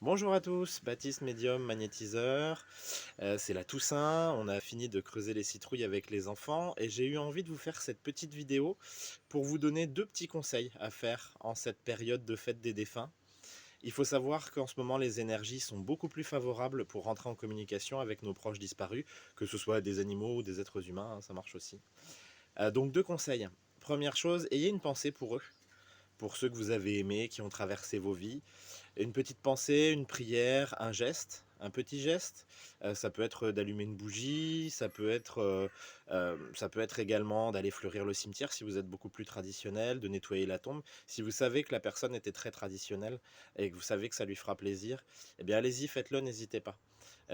Bonjour à tous, Baptiste Médium Magnétiseur. C'est la Toussaint, on a fini de creuser les citrouilles avec les enfants et j'ai eu envie de vous faire cette petite vidéo pour vous donner deux petits conseils à faire en cette période de fête des défunts. Il faut savoir qu'en ce moment les énergies sont beaucoup plus favorables pour rentrer en communication avec nos proches disparus, que ce soit des animaux ou des êtres humains, hein, ça marche aussi. Donc deux conseils. Première chose, ayez une pensée pour eux, pour ceux que vous avez aimés, qui ont traversé vos vies. Une petite pensée, une prière, un geste, un petit geste. Ça peut être d'allumer une bougie, ça peut être également d'aller fleurir le cimetière si vous êtes beaucoup plus traditionnel, de nettoyer la tombe. Si vous savez que la personne était très traditionnelle et que vous savez que ça lui fera plaisir, eh bien allez-y, faites-le, n'hésitez pas.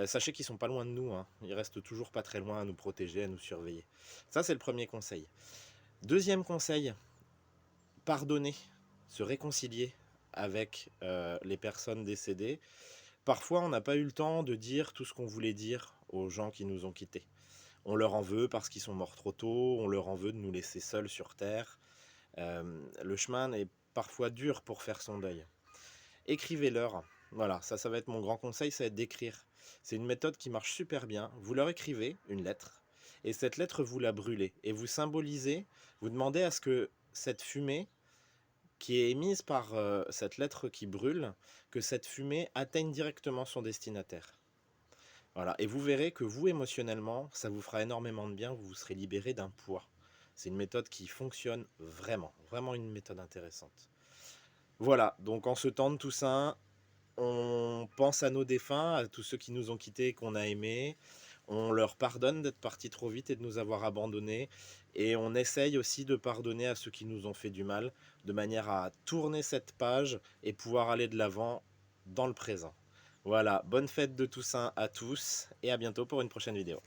Sachez qu'ils sont pas loin de nous, hein. Ils restent toujours pas très loin à nous protéger, à nous surveiller. Ça, c'est le premier conseil. Deuxième conseil, pardonner, se réconcilier avec les personnes décédées. Parfois, on n'a pas eu le temps de dire tout ce qu'on voulait dire aux gens qui nous ont quittés. On leur en veut parce qu'ils sont morts trop tôt, on leur en veut de nous laisser seuls sur Terre. Le chemin est parfois dur pour faire son deuil. Écrivez-leur. Voilà, ça va être mon grand conseil, ça va être d'écrire. C'est une méthode qui marche super bien. Vous leur écrivez une lettre, et cette lettre, vous la brûlez. Et vous symbolisez, vous demandez à ce que cette fumée qui est émise par cette lettre qui brûle, que cette fumée atteigne directement son destinataire. Voilà, et vous verrez que vous, émotionnellement, ça vous fera énormément de bien, vous vous serez libéré d'un poids. C'est une méthode qui fonctionne vraiment, vraiment une méthode intéressante. Voilà, donc en ce temps de Toussaint, on pense à nos défunts, à tous ceux qui nous ont quittés et qu'on a aimés. On leur pardonne d'être partis trop vite et de nous avoir abandonnés. Et on essaye aussi de pardonner à ceux qui nous ont fait du mal, de manière à tourner cette page et pouvoir aller de l'avant dans le présent. Voilà, bonne fête de Toussaint à tous et à bientôt pour une prochaine vidéo.